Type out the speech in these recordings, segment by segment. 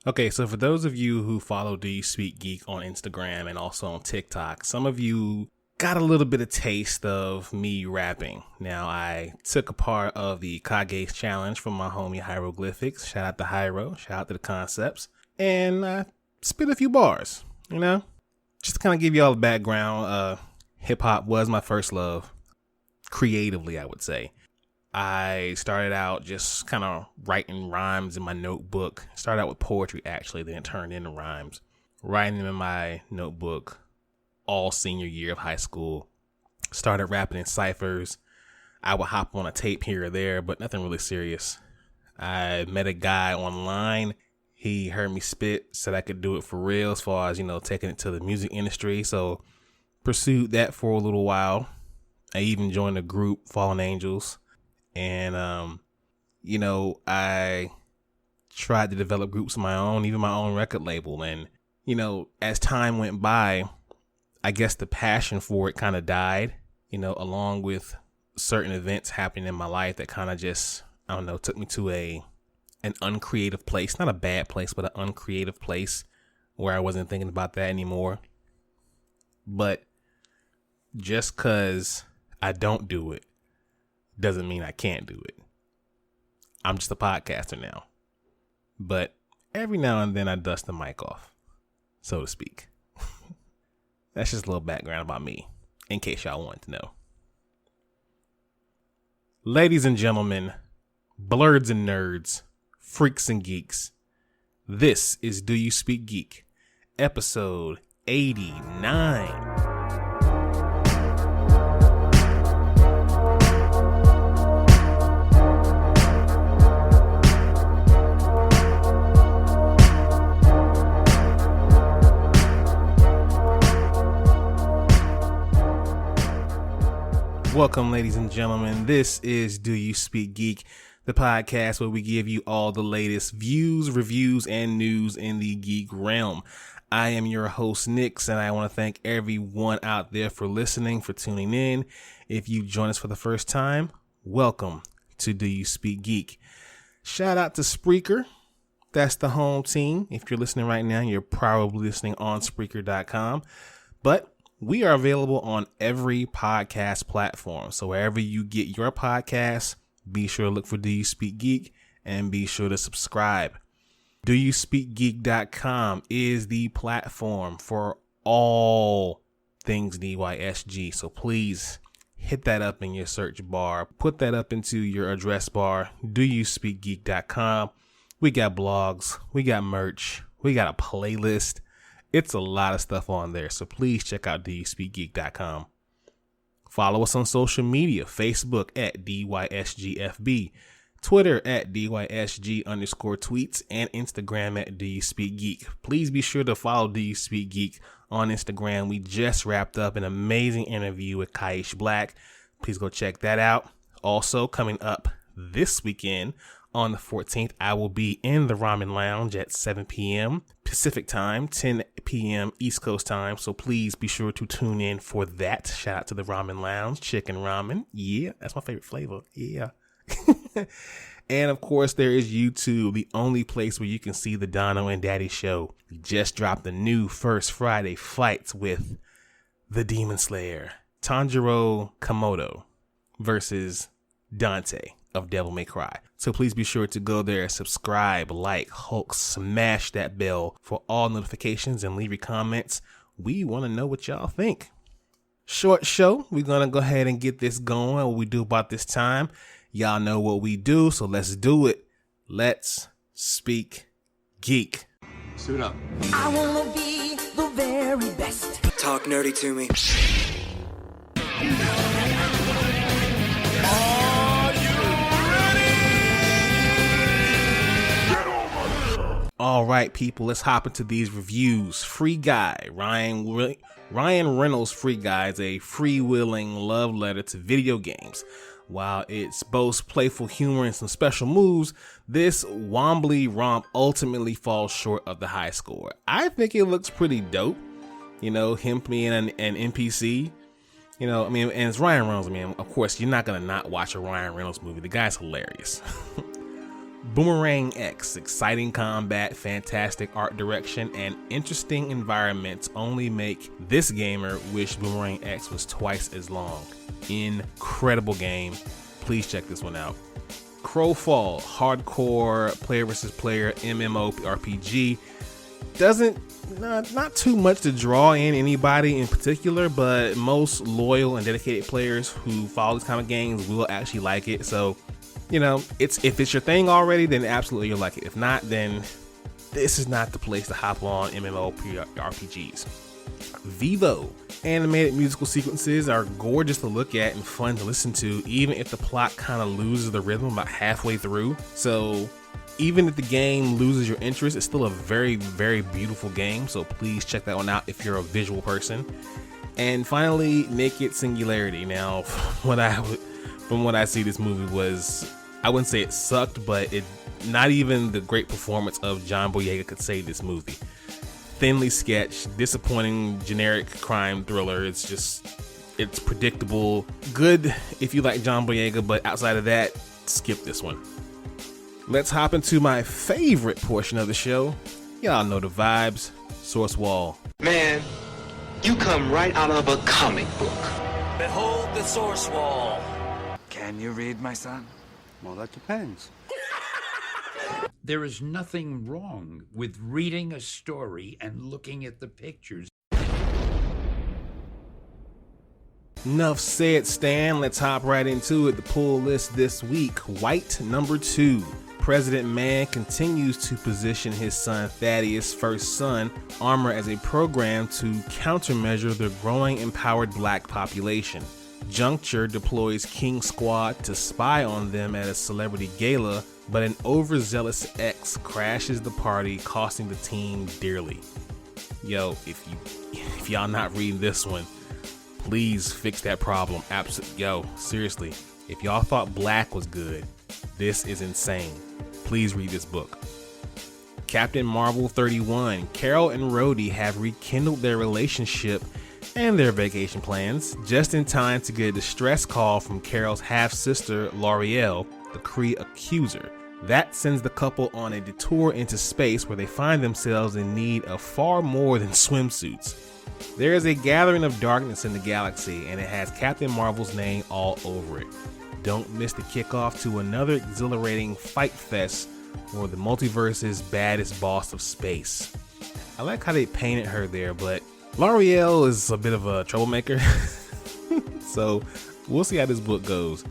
Okay, so for those of you who follow Do You Speak Geek on Instagram and also on TikTok, some of you got a little bit of taste of me rapping. Now, I took a part of the Kage's challenge from my homie Hieroglyphics. Shout out to Hyro, shout out to the Concepts. And I spit a few bars, just to kind of give you all the background. Hip hop was my first love, creatively, I would say. I started out just kind of writing rhymes in my notebook. Started out with poetry, actually, then it turned into rhymes. Writing them in my notebook all senior year of high school. Started rapping in ciphers. I would hop on a tape here or there, but nothing really serious. I met a guy online. He heard me spit, said I could do it for real as far as, taking it to the music industry. So pursued that for a little while. I even joined a group, Fallen Angels. And, I tried to develop groups of my own, even my own record label. And, as time went by, I guess the passion for it kind of died, along with certain events happening in my life that kind of just, took me to an uncreative place, not a bad place, but an uncreative place where I wasn't thinking about that anymore. But just because I don't do it doesn't mean I can't do it. I'm just a podcaster now. But every now and then I dust the mic off, so to speak. That's just a little background about me, in case y'all wanted to know. Ladies and gentlemen, blurds and nerds, freaks and geeks, this is Do You Speak Geek, episode 89. Welcome, ladies and gentlemen. This is Do You Speak Geek, the podcast where we give you all the latest views, reviews, and news in the geek realm. I am your host, Nix, and I want to thank everyone out there for listening, for tuning in. If you join us for the first time, welcome to Do You Speak Geek. Shout out to Spreaker. That's the home team. If you're listening right now, you're probably listening on Spreaker.com. But we are available on every podcast platform. So wherever you get your podcasts, be sure to look for Do You Speak Geek and be sure to subscribe. DoYouSpeakGeek.com is the platform for all things DYSG. So please hit that up in your search bar. Put that up into your address bar. DoYouSpeakGeek.com. We got blogs. We got merch. We got a playlist. It's a lot of stuff on there, so please check out DoYouSpeakGeek.com. Follow us on social media, Facebook at DYSGFB, Twitter at DYSG_tweets, and Instagram at DoYouSpeakGeek. Please be sure to follow Do You Speak Geek on Instagram. We just wrapped up an amazing interview with Kaish Black. Please go check that out. Also, coming up this weekend, on the 14th, I will be in the Ramen Lounge at 7 p.m. Pacific time, 10 p.m. East Coast time. So please be sure to tune in for that. Shout out to the Ramen Lounge, chicken ramen. Yeah, that's my favorite flavor. Yeah. And of course, there is YouTube, the only place where you can see the Dono and Daddy show. We just dropped the new First Friday fights with the Demon Slayer, Tanjiro Komodo versus Dante of Devil May Cry. So please be sure to go there, subscribe, like, Hulk, smash that bell for all notifications and leave your comments. We want to know what y'all think. Short show. We're going to go ahead and get this going. What we do about this time. Y'all know what we do, so let's do it. Let's speak geek. Suit up. I want to be the very best. Talk nerdy to me. All right, people, let's hop into these reviews. Free Guy, Ryan Reynolds' Free Guy is a freewheeling love letter to video games. While it's boasts playful humor and some special moves, this wombly romp ultimately falls short of the high score. I think it looks pretty dope. Him being an NPC. And it's Ryan Reynolds, man. Of course, you're not going to not watch a Ryan Reynolds movie. The guy's hilarious. Boomerang X, exciting combat, fantastic art direction, and interesting environments only make this gamer wish Boomerang X was twice as long. Incredible game. Please check this one out. Crowfall, hardcore player versus player MMORPG. Not too much to draw in anybody in particular, but most loyal and dedicated players who follow this kind of games will actually like it. So, if it's your thing already, then absolutely you'll like it. If not, then this is not the place to hop on MMORPGs. Vivo. Animated musical sequences are gorgeous to look at and fun to listen to, even if the plot kind of loses the rhythm about halfway through. So even if the game loses your interest, it's still a very, very beautiful game. So please check that one out if you're a visual person. And finally, Naked Singularity. Now, from what I see, this movie was, I wouldn't say it sucked, but not even the great performance of John Boyega could save this movie. Thinly sketched, disappointing, generic crime thriller. It's predictable. Good if you like John Boyega, but outside of that, skip this one. Let's hop into my favorite portion of the show. Y'all know the vibes. Source Wall. Man, you come right out of a comic book. Behold the source wall. Can you read, my son? Well, that depends. There is nothing wrong with reading a story and looking at the pictures. Enough said, Stan. Let's hop right into it. The pull list this week. White number 2. President Man continues to position his son Thaddeus' first son, Armor, as a program to countermeasure the growing empowered black population. Juncture deploys King Squad to spy on them at a celebrity gala, but an overzealous X crashes the party, costing the team dearly. Yo, if y'all not reading this one, please fix that problem. Yo, seriously, if y'all thought Black was good, this is insane. Please read this book. Captain Marvel 31. Carol and Rhodey have rekindled their relationship and their vacation plans just in time to get a distress call from Carol's half-sister L'Oreal, the Kree accuser. That sends the couple on a detour into space where they find themselves in need of far more than swimsuits. There is a gathering of darkness in the galaxy, and it has Captain Marvel's name all over it. Don't miss the kickoff to another exhilarating fight fest for the multiverse's baddest boss of space. I like how they painted her there, but L'Oreal is a bit of a troublemaker. So we'll see how this book goes.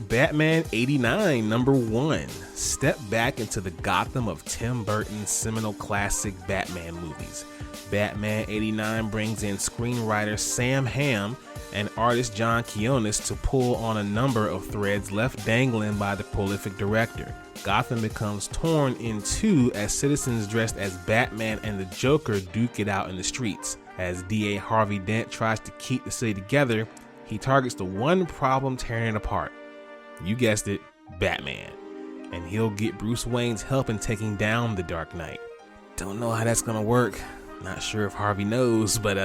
Batman 89, number 1. Step back into the Gotham of Tim Burton's seminal classic Batman movies. Batman 89 brings in screenwriter Sam Hamm and artist John Quinones to pull on a number of threads left dangling by the prolific director. Gotham becomes torn in two as citizens dressed as Batman and the Joker duke it out in the streets. As DA Harvey Dent tries to keep the city together, he targets the one problem tearing it apart. You guessed it, Batman. And he'll get Bruce Wayne's help in taking down the Dark Knight. Don't know how that's gonna work. Not sure if Harvey knows, but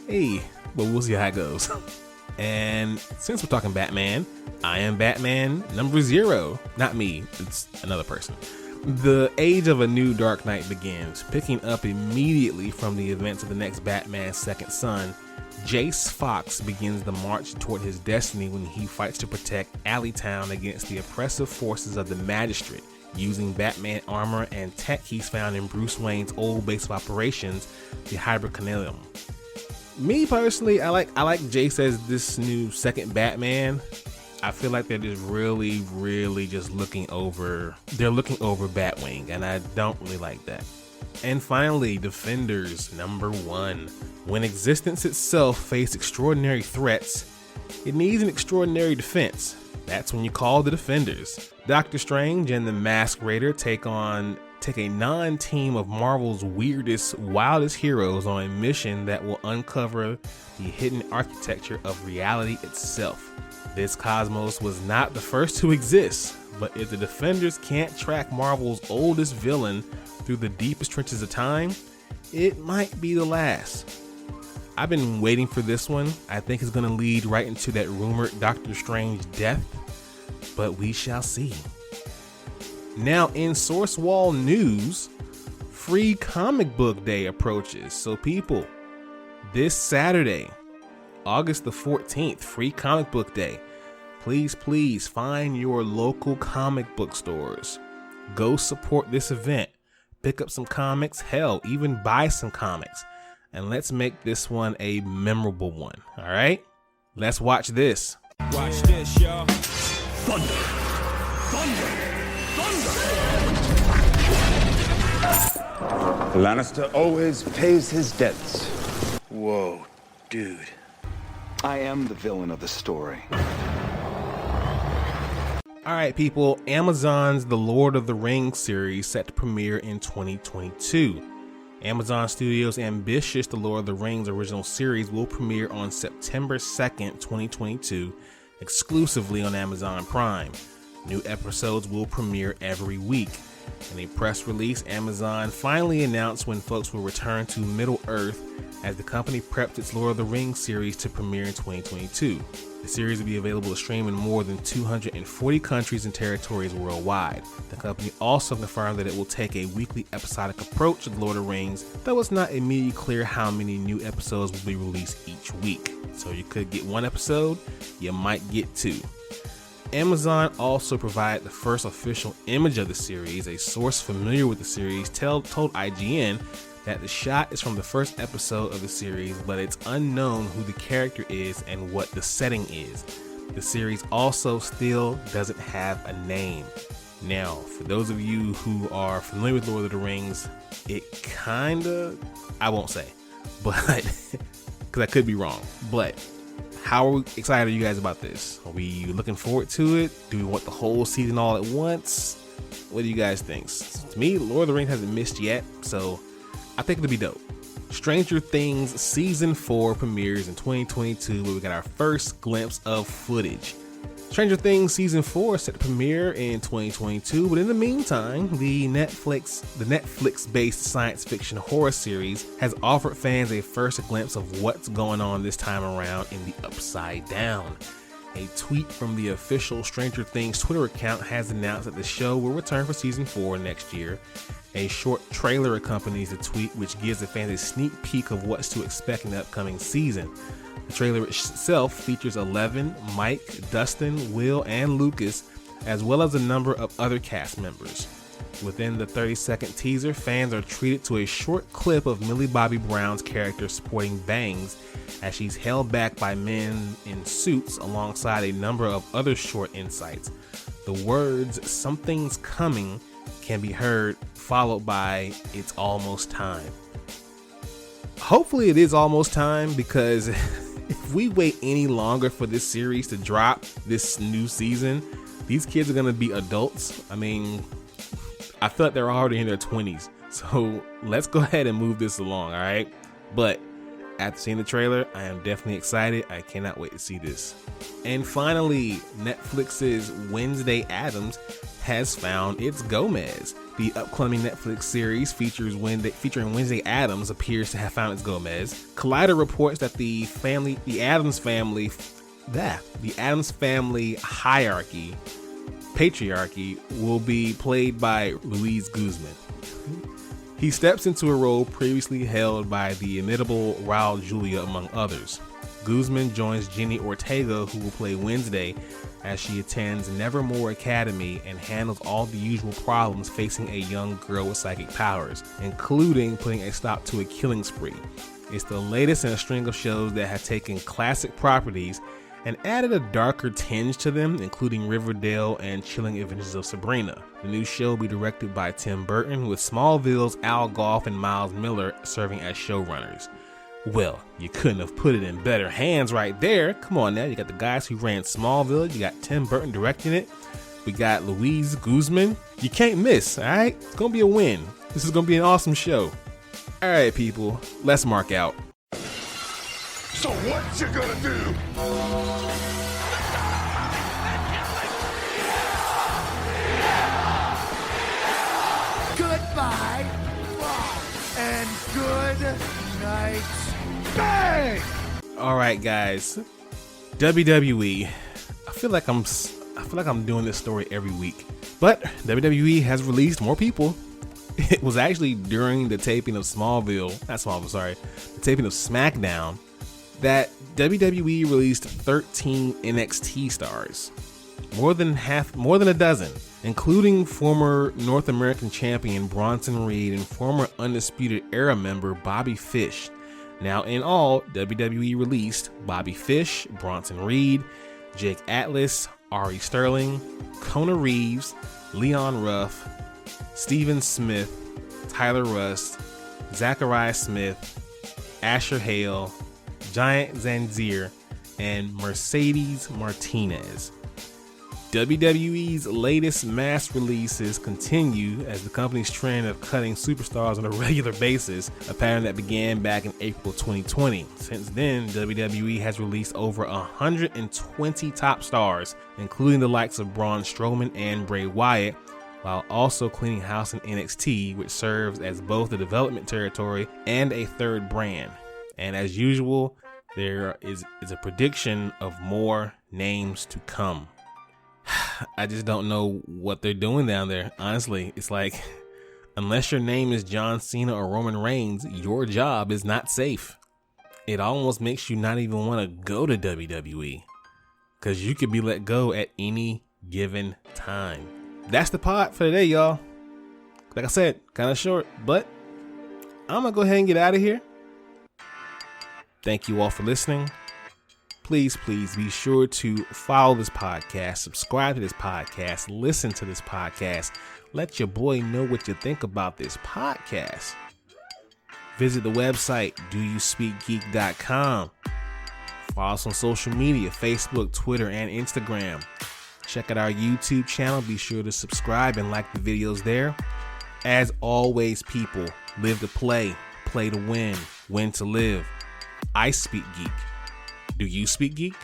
hey, but we'll see how it goes. And since we're talking Batman, I Am Batman number 0. Not me, it's another person. The age of a new Dark Knight begins, picking up immediately from the events of the next Batman's second son. Jace Fox begins the march toward his destiny when he fights to protect Alleytown against the oppressive forces of the Magistrate, using Batman armor and tech he's found in Bruce Wayne's old base of operations, the Hypercanalium. Me personally, I like Jace as this new second Batman. I feel like they're just really just looking over Batwing, and I don't really like that. And finally, Defenders number 1. When existence itself faces extraordinary threats, it needs an extraordinary defense. That's when you call the Defenders. Doctor Strange and the Masked Raider take a non-team of Marvel's weirdest, wildest heroes on a mission that will uncover the hidden architecture of reality itself. This cosmos was not the first to exist, but if the Defenders can't track Marvel's oldest villain through the deepest trenches of time, it might be the last. I've been waiting for this one. I think it's going to lead right into that rumored Doctor Strange death, but we shall see. Now in Source Wall news, Free Comic Book Day approaches. So people, this Saturday, August the 14th, Free Comic Book Day. Please find your local comic book stores. Go support this event. Pick up some comics, hell, even buy some comics. And let's make this one a memorable one, all right? Let's watch this. Watch this, y'all. Thunder. Thunder. Thunder. Lannister always pays his debts. Whoa, dude. I am the villain of the story. All right, people, Amazon's The Lord of the Rings series set to premiere in 2022. Amazon Studios' ambitious The Lord of the Rings original series will premiere on September 2nd, 2022, exclusively on Amazon Prime. New episodes will premiere every week. In a press release, Amazon finally announced when folks will return to Middle-earth as the company prepped its Lord of the Rings series to premiere in 2022. The series will be available to stream in more than 240 countries and territories worldwide. The company also confirmed that it will take a weekly episodic approach to The Lord of the Rings, though it's not immediately clear how many new episodes will be released each week. So you could get one episode, you might get two. Amazon also provided the first official image of the series. A source familiar with the series told IGN that the shot is from the first episode of the series, but it's unknown who the character is and what the setting is. The series also still doesn't have a name. Now, for those of you who are familiar with Lord of the Rings, it kinda, I won't say, but, because I could be wrong, but how excited are you guys about this? Are we looking forward to it? Do we want the whole season all at once? What do you guys think? To me, Lord of the Rings hasn't missed yet, so I think it'll be dope. Stranger Things Season 4 premieres in 2022, where we got our first glimpse of footage. Stranger Things Season 4 is set to premiere in 2022, but in the meantime, the Netflix-based science fiction horror series has offered fans a first glimpse of what's going on this time around in the Upside Down. A tweet from the official Stranger Things Twitter account has announced that the show will return for Season 4 next year. A short trailer accompanies the tweet, which gives the fans a sneak peek of what's to expect in the upcoming season. The trailer itself features Eleven, Mike, Dustin, Will, and Lucas, as well as a number of other cast members. Within the 30-second teaser, fans are treated to a short clip of Millie Bobby Brown's character sporting bangs as she's held back by men in suits alongside a number of other short insights. The words "something's coming" can be heard, followed by "it's almost time." Hopefully it is almost time, because if we wait any longer for this series to drop this new season, these kids are going to be adults. I mean, I feel like they're already in their 20s. So let's go ahead and move this along, all right? But after seeing the trailer, I am definitely excited. I cannot wait to see this. And finally, Netflix's Wednesday Addams has found its Gomez. The upcoming Netflix series featuring Wednesday Addams appears to have found its Gomez. Collider reports that the Addams family patriarchy will be played by Luis Guzman. He steps into a role previously held by the inimitable Raul Julia, among others. Guzman joins Jenny Ortega, who will play Wednesday, as she attends Nevermore Academy and handles all the usual problems facing a young girl with psychic powers, including putting a stop to a killing spree. It's the latest in a string of shows that have taken classic properties and added a darker tinge to them, including Riverdale and Chilling Adventures of Sabrina. The new show will be directed by Tim Burton, with Smallville's Al Gough and Miles Miller serving as showrunners. Well, you couldn't have put it in better hands right there. Come on now, you got the guys who ran Smallville, you got Tim Burton directing it, we got Luis Guzman. You can't miss, alright? It's gonna be a win. This is gonna be an awesome show. Alright people, let's mark out. So what you gonna do? Goodbye and good night. Bang! Alright guys, WWE, I feel like I'm I feel like I'm doing this story every week. But WWE has released more people. It was actually during the taping of the taping of SmackDown, that WWE released 13 NXT stars. More than a dozen, including former North American champion Bronson Reed and former Undisputed Era member Bobby Fish. Now in all, WWE released Bobby Fish, Bronson Reed, Jake Atlas, Ari Sterling, Kona Reeves, Leon Ruff, Steven Smith, Tyler Rust, Zachariah Smith, Asher Hale, Giant Zanzier, and Mercedes Martinez. WWE's latest mass releases continue as the company's trend of cutting superstars on a regular basis, a pattern that began back in April 2020. Since then, WWE has released over 120 top stars, including the likes of Braun Strowman and Bray Wyatt, while also cleaning house in NXT, which serves as both the development territory and a third brand. And as usual, there is a prediction of more names to come. I just don't know what they're doing down there. Honestly, it's like, unless your name is John Cena or Roman Reigns, your job is not safe. It almost makes you not even want to go to WWE, because you could be let go at any given time. That's the pod for today, y'all. Like I said, kind of short, but I'm going to go ahead and get out of here. Thank you all for listening. Please be sure to follow this podcast, subscribe to this podcast, listen to this podcast. Let your boy know what you think about this podcast. Visit the website, doyouspeakgeek.com. Follow us on social media, Facebook, Twitter, and Instagram. Check out our YouTube channel. Be sure to subscribe and like the videos there. As always, people, live to play to win to live. I speak geek. Do you speak geek?